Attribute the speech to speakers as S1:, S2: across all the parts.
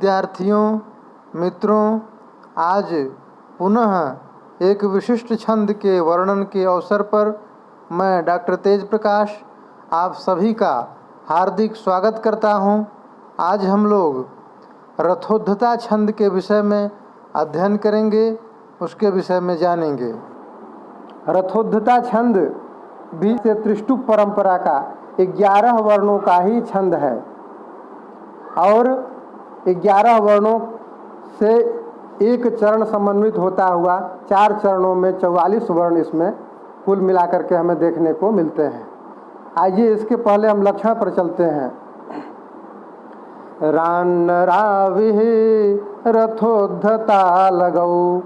S1: विद्यार्थियों, मित्रों, आज पुनः एक विशिष्ट छंद के वर्णन के अवसर पर मैं डॉक्टर तेज प्रकाश आप सभी का हार्दिक स्वागत करता हूं। आज हम लोग रथोद्धता छंद के विषय में अध्ययन करेंगे, उसके विषय में जानेंगे। रथोद्धता छंद भी से त्रिष्टुप परंपरा का 11 वर्णों का ही छंद है और 11 वर्णों से एक चरण समन्वित होता हुआ 4 चरणों में 44 वर्ण इसमें कुल मिलाकर के हमें देखने को मिलते हैं। आइए इसके पहले हम लक्षण पर चलते हैं। रान्न राविहि रथोद्धता लगौ,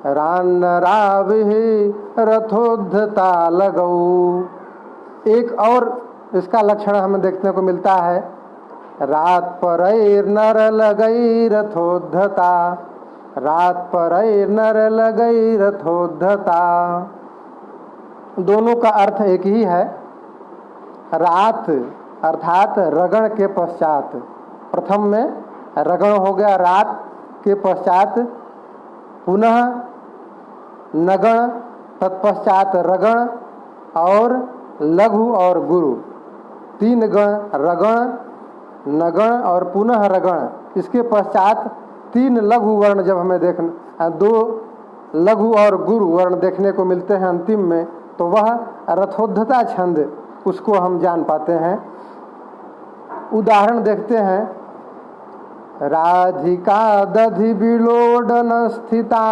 S1: रान्न राविहि रथोद्धता लगौ। एक और इसका लक्षण हमें देखने को मिलता है। रात परैर नर लगई रथोद्धता, रात परैर नर लगई रथोद्धता। दोनों का अर्थ एक ही है। रात अर्थात रगण के पश्चात, प्रथम में रगण हो गया, रात के पश्चात पुनः नगण, तत्पश्चात रगण और लघु और गुरु, 3 गण, रगण, नगण और पुनः रगण। इसके पश्चात 3 लघु वर्ण जब हमें 2 लघु और गुरु वर्ण देखने को मिलते हैं अंतिम में, तो वह रथोद्धता छंद उसको हम जान पाते हैं। उदाहरण देखते हैं। राधिका दधि विलोडन स्थिता,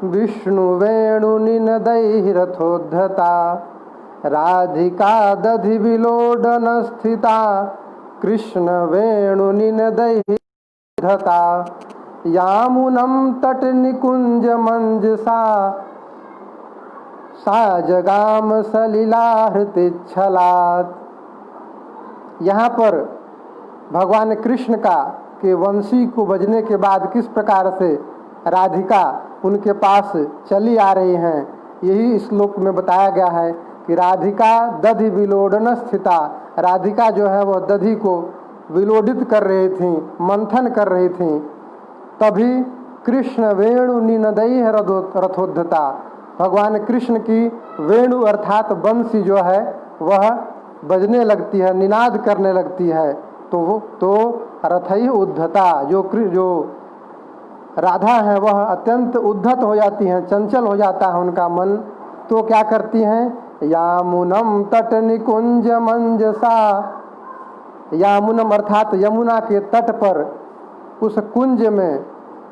S1: विष्णु वेणु निनदैः रथोद्धता। राधिका दधि विलोडन स्थिता, कृष्ण वेणु निनदैः रथोद्धता। यामुनं तट निकुंज मंजसा, सा जगाम सलिलाहृतिच्छलात्। यहाँ पर भगवान कृष्ण का के वंशी को बजने के बाद किस प्रकार से राधिका उनके पास चली आ रही हैं, यही इस श्लोक में बताया गया है कि राधिका दधि विलोडन स्थिता। राधिका जो है वह दधि को विलोडित कर रही थी, मंथन कर रही थी। तभी कृष्ण वेणु निनदैः रथोद्धता, भगवान कृष्ण की वेणु अर्थात बंसी जो है वह बजने लगती है, निनाद करने लगती है। तो रथैः उद्धता, जो राधा है वह अत्यंत उद्धत हो जाती हैं, चंचल हो जाता है उनका मन। तो क्या करती हैं? यामुनम तट निकुंज मंजसा, यामुनम अर्थात यमुना के तट पर उस कुंज में,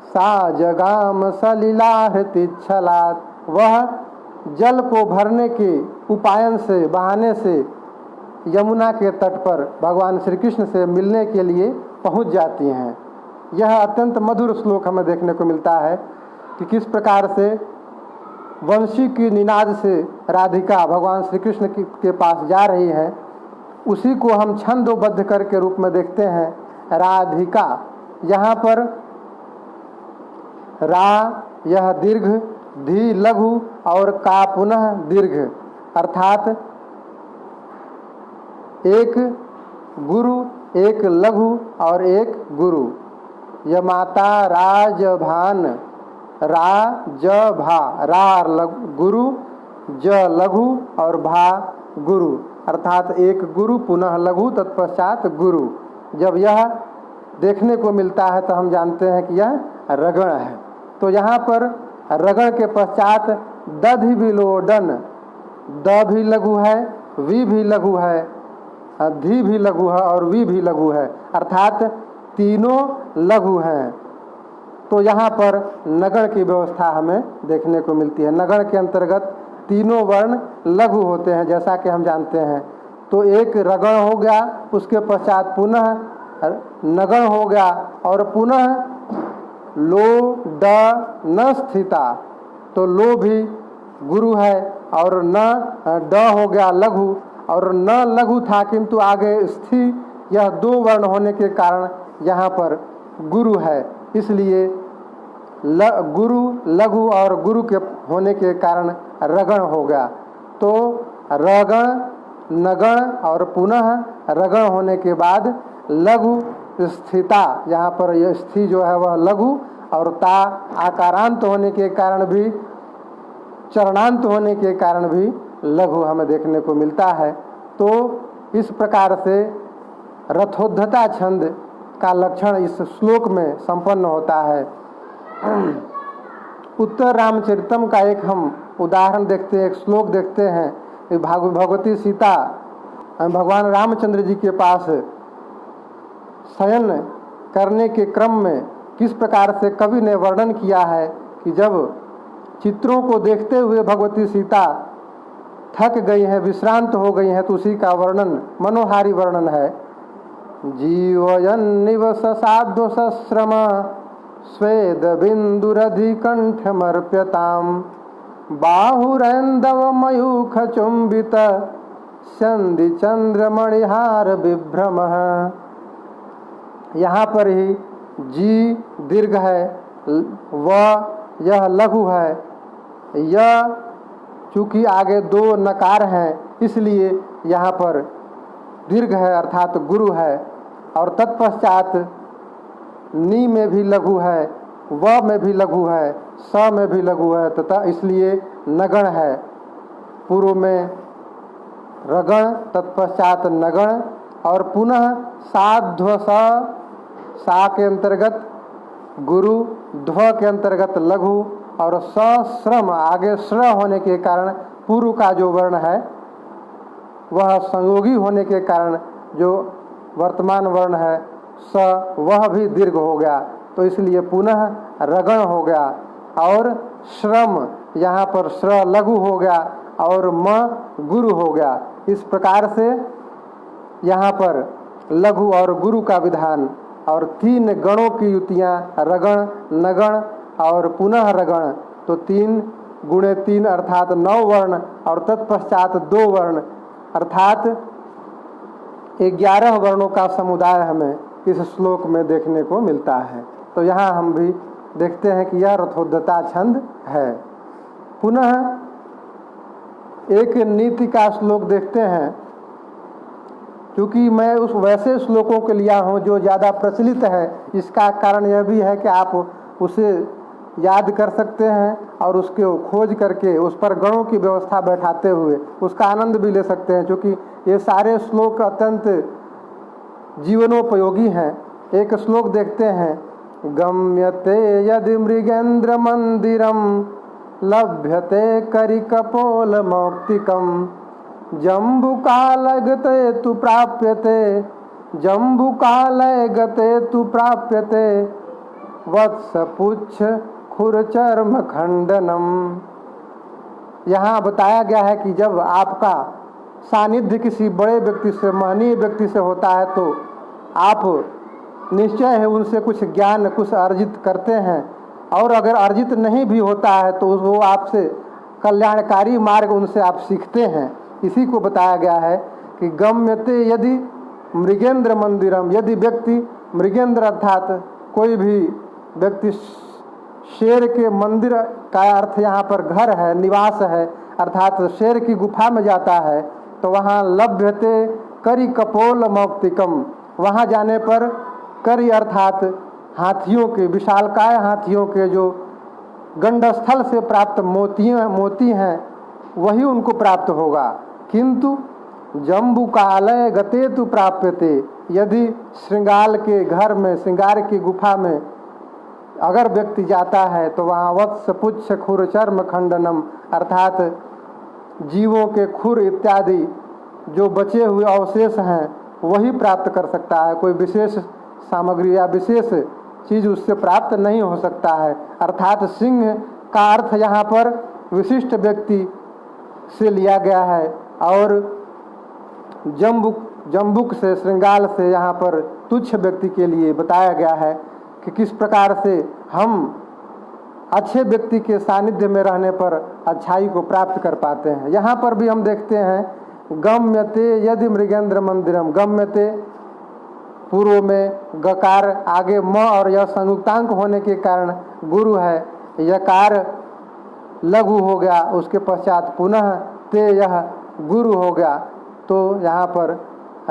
S1: सा जगाम सलिलाहृतिच्छलात्, वह जल को भरने के उपायन से, बहाने से यमुना के तट पर भगवान श्री कृष्ण से मिलने के लिए पहुंच जाती हैं। यह अत्यंत मधुर श्लोक हमें देखने को मिलता है कि किस प्रकार से वंशी की निनाद से राधिका भगवान श्री कृष्ण के पास जा रही है। उसी को हम छंदोबद्ध करके रूप में देखते हैं। राधिका, यहाँ पर रा यह दीर्घ, धी लघु और का पुनः दीर्घ, अर्थात एक गुरु, एक लघु और एक गुरु। यमाता राजभान, रा ज भा, रा गुरु, ज लघु और भा गुरु, अर्थात एक गुरु पुनः लघु तत्पश्चात गुरु। जब यह देखने को मिलता है तो हम जानते हैं कि यह रगण है। तो यहाँ पर रगण के पश्चात दधि विलोडन, द भी लघु है, वी भी लघु है, धी भी लघु है और वी भी लघु है, अर्थात तीनों लघु हैं। तो यहाँ पर नगण की व्यवस्था हमें देखने को मिलती है। नगण के अंतर्गत तीनों वर्ण लघु होते हैं, जैसा कि हम जानते हैं। तो एक रगण हो गया, उसके पश्चात पुनः नगण हो गया और पुनः लो ड न स्थिता। तो लो भी गुरु है और न ड हो गया लघु, और न लघु था किंतु आगे स्थि, यह 2 वर्ण होने के कारण यहाँ पर गुरु है। इसलिए गुरु, लघु और गुरु के होने के कारण रगण हो गया। तो रगण, नगण और पुनः रगण होने के बाद लघु स्थिता, यहाँ पर यह स्थि जो है वह लघु और ता आकारांत होने के कारण भी, चरणांत होने के कारण भी लघु हमें देखने को मिलता है। तो इस प्रकार से रथोद्धता छंद का लक्षण इस श्लोक में संपन्न होता है। उत्तर रामचरितम का एक हम उदाहरण देखते हैं, एक श्लोक देखते हैं। भगवती सीता भगवान रामचंद्र जी के पास शयन करने के क्रम में किस प्रकार से कवि ने वर्णन किया है कि जब चित्रों को देखते हुए भगवती सीता थक गई हैं, विश्रांत हो गई हैं, तो उसी का वर्णन मनोहारी वर्णन है। जीवयन्निव ससाध्व सश्रम स्वेद बिंदुरधिकंठमर्प्यताम बाहुरैन्दव मयूख चुंबित संधि चंद्रमणिहार विभ्रमः। यहाँ पर ही जी दीर्घ है, व यह लघु है। यह चूँकि आगे दो नकार हैं इसलिए यहाँ पर दीर्घ है अर्थात गुरु है, और तत्पश्चात नी में भी लघु है, व में भी लघु है, स में भी लघु है, तथा इसलिए नगण है। पूर्व में रगण, तत्पश्चात नगण, और पुनः साध्व सा के अंतर्गत गुरु, ध्व के अंतर्गत लघु, और सश्रम आगे श्र होने के कारण पूर्व का जो वर्ण है वह संयोगी होने के कारण जो वर्तमान वर्ण है स, वह भी दीर्घ हो गया, तो इसलिए पुनः रगण हो गया। और श्रम, यहाँ पर श्र लघु हो गया और म गुरु हो गया। इस प्रकार से यहाँ पर लघु और गुरु का विधान, और तीन गणों की युतियाँ रगण, नगण और पुनः रगण, तो 3 गुणे 3 अर्थात 9 वर्ण, और तत्पश्चात 2 वर्ण अर्थात 11 वर्णों का समुदाय हमें इस श्लोक में देखने को मिलता है। तो यहाँ हम भी देखते हैं कि यह रथोद्धता छंद है। पुनः एक नीति का श्लोक देखते हैं, क्योंकि मैं उस वैसे श्लोकों के लिया हूँ जो ज़्यादा प्रचलित है। इसका कारण यह भी है कि आप उसे याद कर सकते हैं और उसके खोज करके उस पर गणों की व्यवस्था बैठाते हुए उसका आनंद भी ले सकते हैं, क्योंकि ये सारे श्लोक अत्यंत जीवनोपयोगी हैं। एक श्लोक देखते हैं, गम्यते यदि मृगेन्द्र मंदिरम लभ्यते करिकपोल मौक्तिकम जम्बुकालय गते तु प्राप्यते जम्बुकालय गते तु प्राप्यते वत्सपुच्छ खुरचर्म खंडनम। यहाँ बताया गया है कि जब आपका सानिध्य किसी बड़े व्यक्ति से, महनीय व्यक्ति से होता है, तो आप निश्चय है उनसे कुछ ज्ञान कुछ अर्जित करते हैं, और अगर अर्जित नहीं भी होता है तो वो आपसे कल्याणकारी मार्ग उनसे आप सीखते हैं। इसी को बताया गया है कि गम्यते यदि मृगेंद्र मंदिरम, यदि व्यक्ति मृगेंद्र अर्थात कोई भी व्यक्ति शेर के मंदिर का अर्थ यहाँ पर घर है, निवास है, अर्थात शेर की गुफा में जाता है, तो वहाँ लभ्यते करी कपोल मौक्तिकम, वहाँ जाने पर करी अर्थात हाथियों के, विशालकाय हाथियों के जो गंडस्थल से प्राप्त मोती हैं वही उनको प्राप्त होगा। किंतु जम्बुकालय गते तु प्राप्यते, यदि श्रृंगाल के घर में, श्रृंगार की गुफा में अगर व्यक्ति जाता है तो वहाँ वत्स पुच्छ खुर चर्म खंडनम, अर्थात जीवों के खुर इत्यादि जो बचे हुए अवशेष हैं वही प्राप्त कर सकता है। कोई विशेष सामग्री या विशेष चीज़ उससे प्राप्त नहीं हो सकता है। अर्थात सिंह का अर्थ यहाँ पर विशिष्ट व्यक्ति से लिया गया है, और जम्बुक से, श्रृंगाल से यहाँ पर तुच्छ व्यक्ति के लिए बताया गया है कि किस प्रकार से हम अच्छे व्यक्ति के सानिध्य में रहने पर अच्छाई को प्राप्त कर पाते हैं। यहाँ पर भी हम देखते हैं गम्यते यदि मृगेंद्र मंदिरम, गम्यते पूर्व में गकार, आगे म और यह संयुक्तांक होने के कारण गुरु है, यकार लघु हो गया, उसके पश्चात पुनः ते यह गुरु हो गया, तो यहाँ पर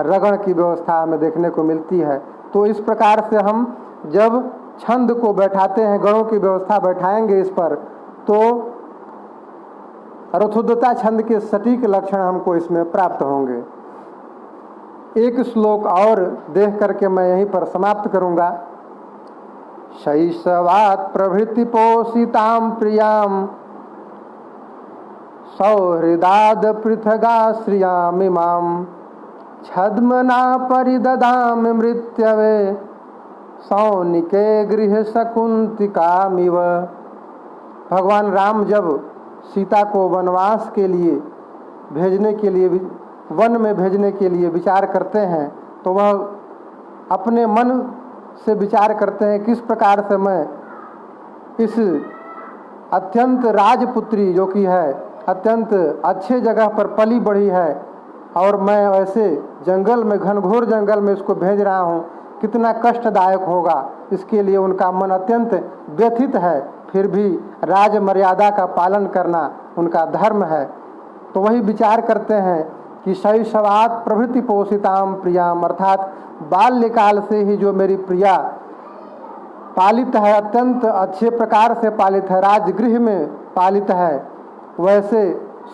S1: रगण की व्यवस्था हमें देखने को मिलती है। तो इस प्रकार से हम जब छंद को बैठाते हैं, गणों की व्यवस्था बैठाएंगे इस पर, तो रथोद्गता छंद के सटीक लक्षण हमको इसमें प्राप्त होंगे। एक श्लोक और देख करके मैं यहीं पर समाप्त करूंगा। शैशवात् प्रभृति पोषितां प्रियां सौहृदाद पृथगाश्रियामिमां छद्मना परिददामि मृत्यवे सौनिके गृह शकुंतिकामिव। भगवान राम जब सीता को वनवास के लिए भेजने के लिए, वन में भेजने के लिए विचार करते हैं, तो वह अपने मन से विचार करते हैं किस प्रकार से मैं इस अत्यंत राजपुत्री जो कि है, अत्यंत अच्छे जगह पर पली बढ़ी है, और मैं ऐसे जंगल में, घनघोर जंगल में इसको भेज रहा हूँ, कितना कष्टदायक होगा। इसके लिए उनका मन अत्यंत व्यथित है, फिर भी राज मर्यादा का पालन करना उनका धर्म है। तो वही विचार करते हैं कि शैशवात् प्रभृति पोषिताम प्रियाम, अर्थात बाल्यकाल से ही जो मेरी प्रिया पालित है, अत्यंत अच्छे प्रकार से पालित है, राजगृह में पालित है, वैसे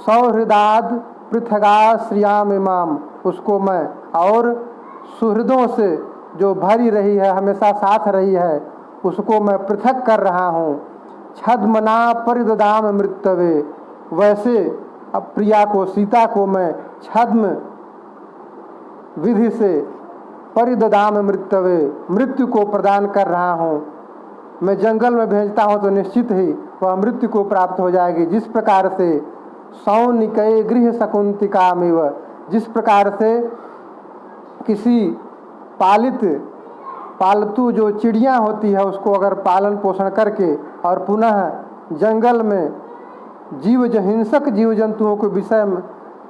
S1: सौहृदाद पृथगाश्रियाम इमाम, उसको मैं और सुहृदों से जो भरी रही है, हमेशा साथ रही है, उसको मैं पृथक कर रहा हूँ। छद्मना परिददाम मृत्यवे, वैसे अब प्रिया को, सीता को मैं छद्म विधि से परिददाम मृत्यवे, मृत्यु को प्रदान कर रहा हूँ। मैं जंगल में भेजता हूँ तो निश्चित ही वह मृत्यु को प्राप्त हो जाएगी। जिस प्रकार से सौनिके गृह शकुंतिकामिव, जिस प्रकार से किसी पालतू जो चिड़िया होती है, उसको अगर पालन पोषण करके और पुनः जंगल में हिंसक जीव जंतुओं के विषय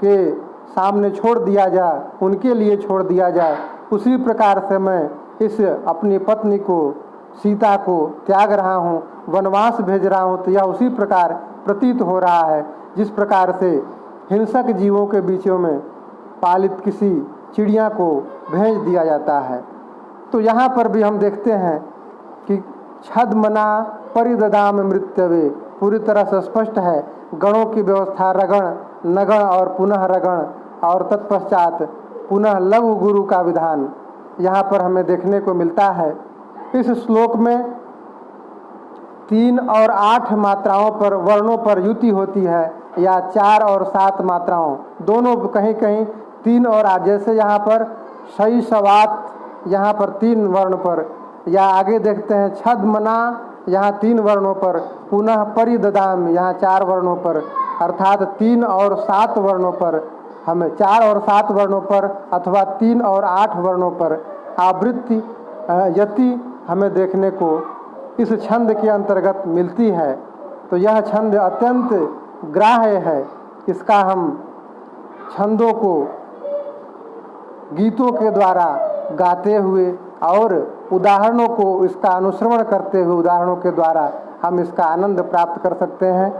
S1: के सामने छोड़ दिया जाए, उनके लिए छोड़ दिया जाए, उसी प्रकार से मैं इस अपनी पत्नी को, सीता को त्याग रहा हूँ, वनवास भेज रहा हूँ। तो यह उसी प्रकार प्रतीत हो रहा है जिस प्रकार से हिंसक जीवों के बीचों में पालित किसी चिड़िया को भेज दिया जाता है। तो यहाँ पर भी हम देखते हैं कि छद्मना परिददाम मृत्यवे, पूरी तरह से स्पष्ट है। गणों की व्यवस्था रगण, नगण और पुनः रगण, और तत्पश्चात पुनः लघु गुरु का विधान यहाँ पर हमें देखने को मिलता है। इस श्लोक में 3 और 8 मात्राओं पर, वर्णों पर युति होती है, या 4 और 7 मात्राओं, दोनों कहीं कहीं 3 और 8, जैसे यहाँ पर शैशवात् यहाँ पर 3 वर्ण पर, या आगे देखते हैं छद्मना यहाँ 3 वर्णों पर, पुनः परिददाम यहाँ 4 वर्णों पर, अर्थात 3 और 7 वर्णों पर, हमें 4 और 7 वर्णों पर अथवा 3 और 8 वर्णों पर आवृत्ति यति हमें देखने को इस छंद के अंतर्गत मिलती है। तो यह छंद अत्यंत ग्राह्य है। इसका हम छंदों को गीतों के द्वारा गाते हुए और उदाहरणों को इसका अनुश्रवण करते हुए, उदाहरणों के द्वारा हम इसका आनंद प्राप्त कर सकते हैं।